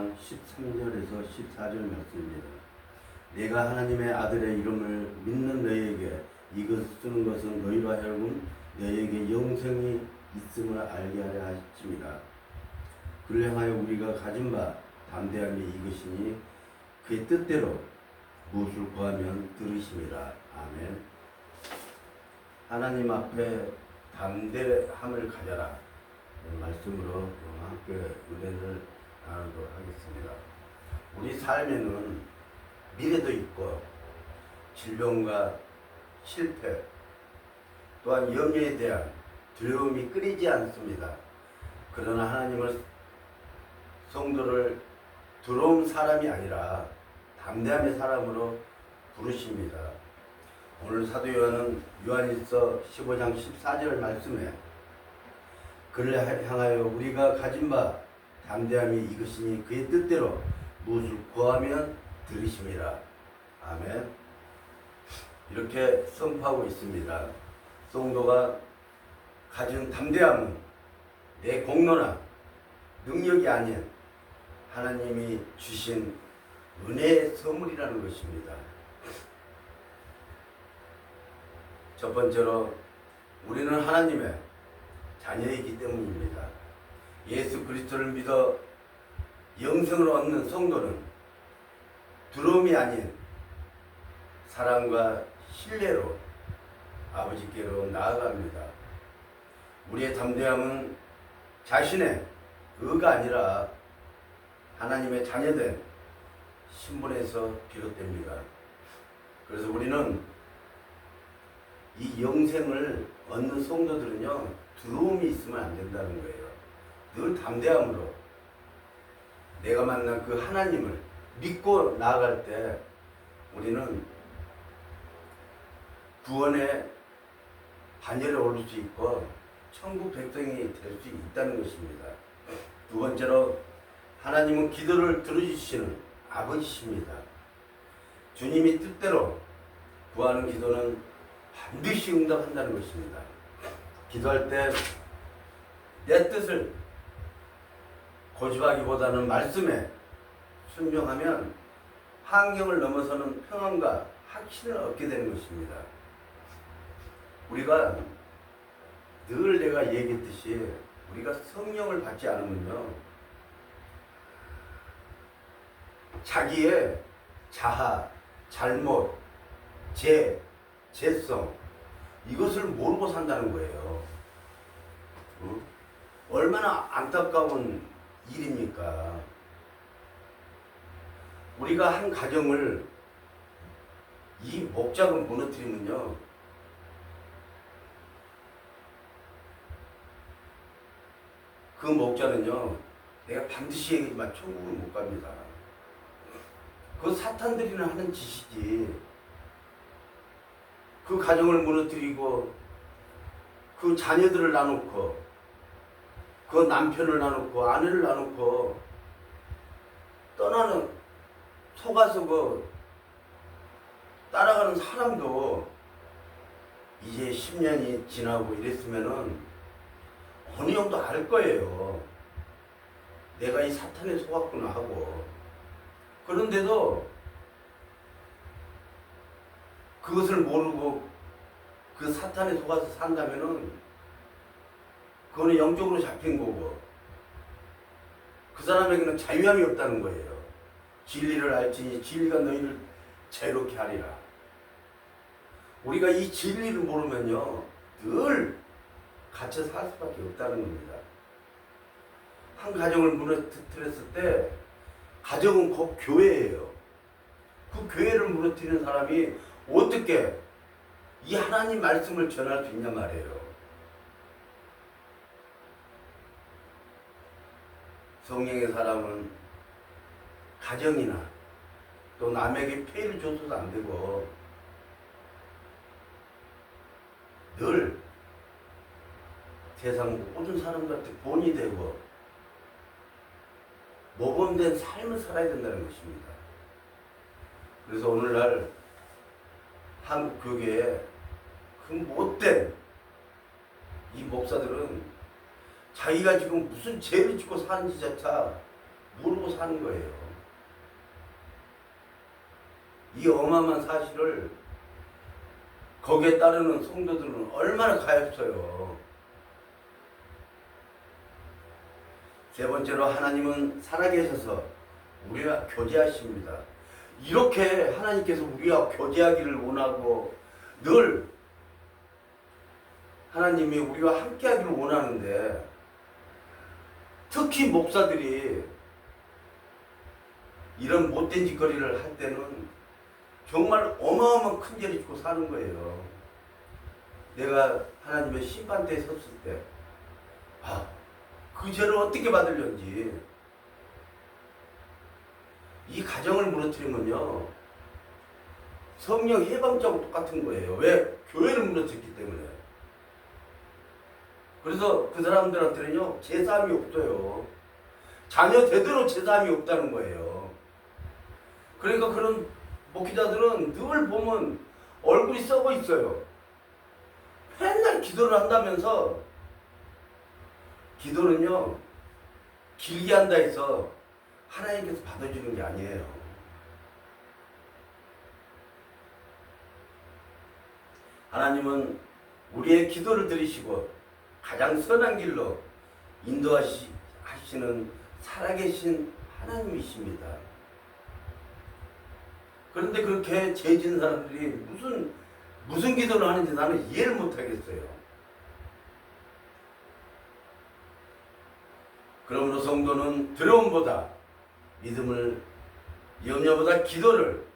4장 13절에서 14절 말씀입니다. 내가 하나님의 아들의 이름을 믿는 너희에게 이것을 쓰는 것은 너희로 하여금 너희에게 영생이 있음을 알게 하려 하심이라. 그를 향하여 우리가 가진 바 담대함이 이것이니 그의 뜻대로 무엇을 구하면 들으심이라. 아멘. 하나님 앞에 담대함을 가져라. 말씀으로 함께 은혜를 나누도록 하겠습니다. 우리 삶에는 미래도 있고 질병과 실패 또한 염려에 대한 두려움이 끊이지 않습니다. 그러나 하나님은 성도를 두려움 사람이 아니라 담대함의 사람으로 부르십니다. 오늘 사도 요한은 요한일서 15장 14절 말씀에 그를 향하여 우리가 가진 바 담대함이 이것이니 그의 뜻대로 무엇을 구하면 들으심이라. 아멘. 이렇게 선포하고 있습니다. 성도가 가진 담대함은 내 공로나 능력이 아닌 하나님이 주신 은혜의 선물이라는 것입니다. 첫 번째로 우리는 하나님의 자녀이기 때문입니다. 예수 그리스도를 믿어 영생을 얻는 성도는 두려움이 아닌 사랑과 신뢰로 아버지께로 나아갑니다. 우리의 담대함은 자신의 의가 아니라 하나님의 자녀된 신분에서 비롯됩니다. 그래서 우리는 이 영생을 얻는 성도들은요, 두려움이 있으면 안 된다는 거예요. 늘 담대함으로 내가 만난 그 하나님을 믿고 나아갈 때 우리는 구원의 반열에 오를 수 있고 천국 백성이 될 수 있다는 것입니다. 두 번째로 하나님은 기도를 들어주시는 아버지십니다. 주님이 뜻대로 구하는 기도는 반드시 응답한다는 것입니다. 기도할 때 내 뜻을 고집하기보다는 말씀에 순종하면 환경을 넘어서는 평안과 확신을 얻게 되는 것입니다. 우리가 늘 내가 얘기했듯이 우리가 성령을 받지 않으면요, 자기의 자아, 잘못, 죄성 이것을 모르고 산다는 거예요. 얼마나 안타까운 일입니까? 우리가 한 가정을 이 목적을 무너뜨리면요, 그 목자는요, 내가 반드시 얘기지만 천국을 못 갑니다. 그 사탄들이나 하는 짓이지. 그 가정을 무너뜨리고 그 자녀들을 놔놓고 그 남편을 놔놓고 아내를 놔놓고 떠나는 속아서 그 따라가는 사람도 이제 10년이 지나고 이랬으면은 어느 정도 알 거예요. 내가 이 사탄에 속았구나 하고. 그런데도 그것을 모르고 그 사탄에 속아서 산다면은 그거는 영적으로 잡힌 거고 그 사람에게는 자유함이 없다는 거예요. 진리를 알지니 진리가 너희를 자유롭게 하리라. 우리가 이 진리를 모르면요, 늘 갇혀 살 수밖에 없다는 겁니다. 한 가정을 무너뜨렸을 때 가정은 곧 교회예요. 그 교회를 무너뜨리는 사람이 어떻게 이 하나님 말씀을 전할 수 있냐 말이에요. 성령의 사람은 가정이나 또 남에게 피해를 줘서도 안 되고 늘 세상 모든 사람들한테 본이 되고 모범된 삶을 살아야 된다는 것입니다. 그래서 오늘날 한국 교계에 그 못된 이 목사들은 자기가 지금 무슨 죄를 짓고 사는지조차 모르고 사는 거예요. 이 어마어마한 사실을 거기에 따르는 성도들은 얼마나 가엾어요. 세 번째로 하나님은 살아계셔서 우리와 교제하십니다. 이렇게 하나님께서 우리와 교제하기를 원하고 늘 하나님이 우리와 함께하기를 원하는데 특히 목사들이 이런 못된 짓거리를 할 때는 정말 어마어마한 큰 죄를 짓고 사는 거예요. 내가 하나님의 심판대에 섰을 때 그 죄를 어떻게 받으려는지 이 가정을 무너뜨리면요 성령 해방자하고 똑같은 거예요. 왜? 교회를 무너뜨렸기 때문에. 그래서 그 사람들한테는요 제사함이 없어요. 자녀 대대로 제사함이 없다는 거예요. 그러니까 그런 목회자들은 늘 보면 얼굴이 썩어 있어요. 맨날 기도를 한다면서 기도는요 길게 한다 해서 하나님께서 받아주는 게 아니에요. 하나님은 우리의 기도를 들으시고 가장 선한 길로 인도하시는 살아계신 하나님이십니다. 그런데 그렇게 죄 지은 사람들이 무슨 기도를 하는지 나는 이해를 못하겠어요. 그러므로 성도는 두려움보다 믿음을, 염려보다 기도를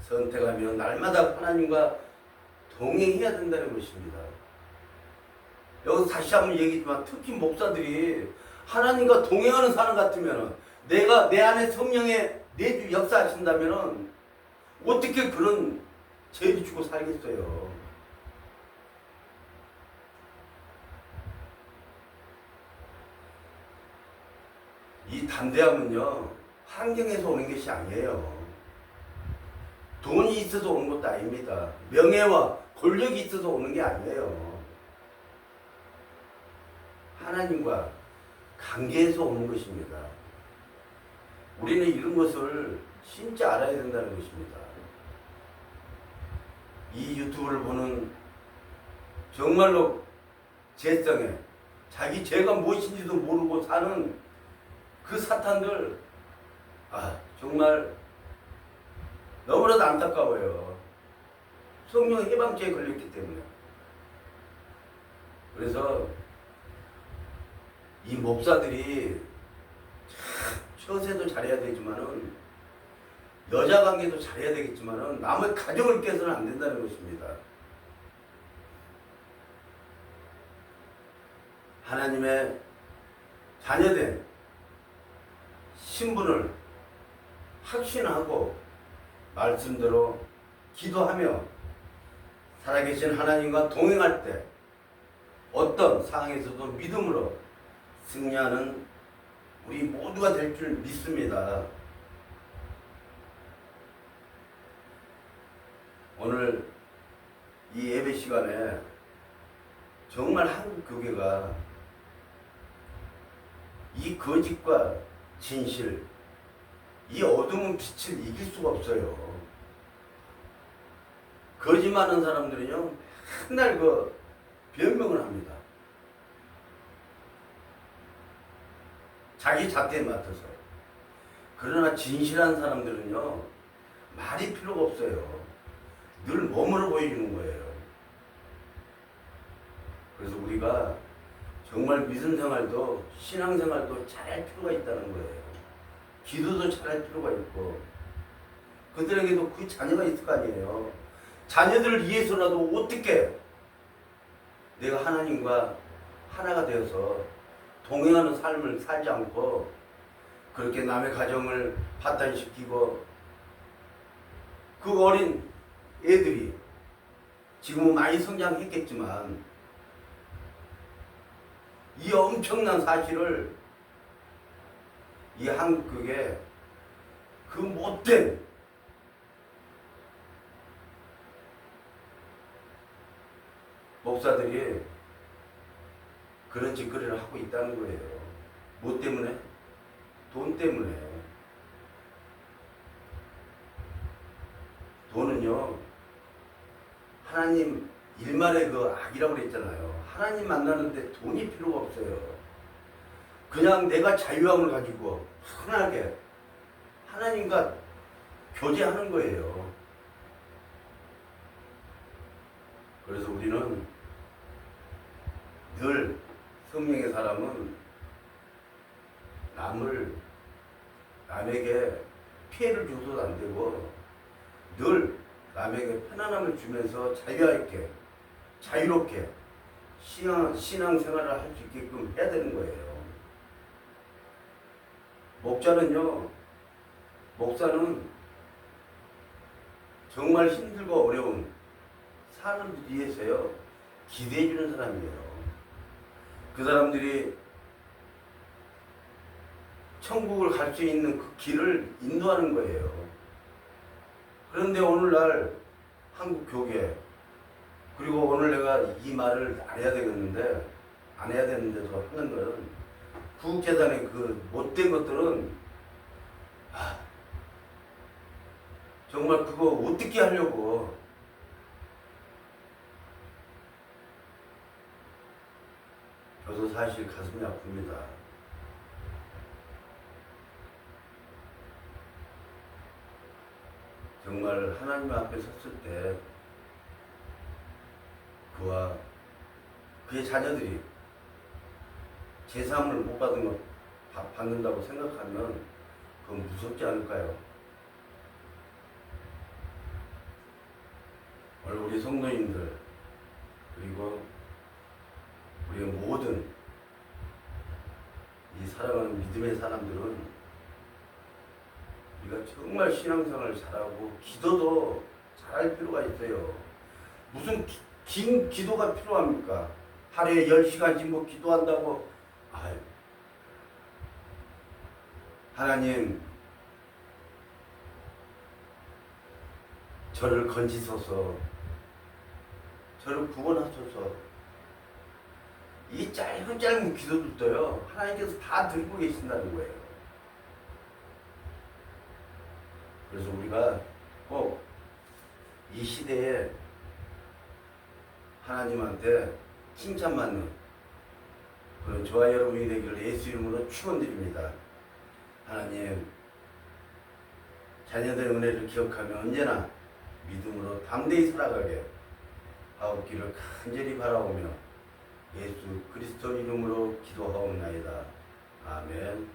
선택하며 날마다 하나님과 동행해야 된다는 것입니다. 여기서 다시 한번 얘기했지만 특히 목사들이 하나님과 동행하는 사람 같으면 내가 내 안에 성령의 내주 역사하신다면 어떻게 그런 죄를 주고 살겠어요. 이 담대함은요 환경에서 오는 것이 아니에요. 돈이 있어서 오는 것도 아닙니다. 명예와 권력이 있어서 오는 게 아니에요. 하나님과 관계에서 오는 것입니다. 우리는 이런 것을 진짜 알아야 된다는 것입니다. 이 유튜브를 보는 정말로 죄성에 자기 죄가 무엇인지도 모르고 사는 그 사탄들 정말 너무나도 안타까워요. 성령 해방죄에 걸렸기 때문에. 그래서 이 목사들이 처세도 잘해야 되지만은 여자 관계도 잘해야 되겠지만은 남의 가정을 깨서는 안 된다는 것입니다. 하나님의 자녀된 신분을 확신하고 말씀대로 기도하며 살아계신 하나님과 동행할 때 어떤 상황에서도 믿음으로 승리하는 우리 모두가 될 줄 믿습니다. 오늘 이 예배 시간에 정말 한국 교회가 이 거짓과 진실, 이 어두운 빛을 이길 수가 없어요. 거짓말하는 사람들은요 맨날 변명을 합니다. 자기 잣대에 맡아서. 그러나 진실한 사람들은요 말이 필요가 없어요. 늘 몸으로 보여주는 거예요. 그래서 우리가 정말 믿음 생활도 신앙 생활도 잘할 필요가 있다는 거예요. 기도도 잘할 필요가 있고 그들에게도 그 자녀가 있을 거 아니에요. 자녀들을 위해서라도 어떻게 내가 하나님과 하나가 되어서 동행하는 삶을 살지 않고 그렇게 남의 가정을 파탄시키고 그 어린 애들이 지금은 많이 성장했겠지만 이 엄청난 사실을 이 한국에 그 못된 목사들이 그런 짓거리를 하고 있다는 거예요. 뭐 때문에? 돈 때문에. 돈은요, 하나님 일말의 그 악이라고 그랬잖아요. 하나님 만나는데 돈이 필요가 없어요. 그냥 내가 자유함을 가지고 편하게 하나님과 교제하는 거예요. 그래서 우리는 늘 성령의 사람은 남에게 피해를 줘서도 안 되고 늘 남에게 편안함을 주면서 자유롭게 신앙생활을 할 수 있게끔 해야 되는 거예요. 목사는 정말 힘들고 어려운 사람들 위해서요, 기대해주는 사람이에요. 그 사람들이 천국을 갈 수 있는 그 길을 인도하는 거예요. 그런데 오늘날 한국 교회, 그리고 오늘 내가 이 말을 안 해야 되는데도 하는 거는, 구국재단의 그 못된 것들은 정말 그거 어떻게 하려고 저도 사실 가슴이 아픕니다. 정말 하나님 앞에 섰을 때 그와 그의 자녀들이 제사함을 못 받는다고 생각하면 그건 무섭지 않을까요? 오늘 우리 성도님들, 그리고 우리 모든 이 사랑하는 믿음의 사람들은 우리가 정말 신앙생활을 잘하고 기도도 잘할 필요가 있어요. 무슨 긴 기도가 필요합니까? 하루에 10시간씩 뭐 기도한다고. 하나님, 저를 건지소서, 저를 구원하소서. 이 짧은 기도들도요, 하나님께서 다 들고 계신다는 거예요. 그래서 우리가 꼭 이 시대에 하나님한테 칭찬받는 그런 저와 여러분이 되기를 예수 이름으로 축원드립니다. 하나님, 자녀들의 은혜를 기억하며 언제나 믿음으로 담대히 살아가게 하옵기를 간절히 바라오며 예수 그리스도 이름으로 기도하옵나이다. 아멘.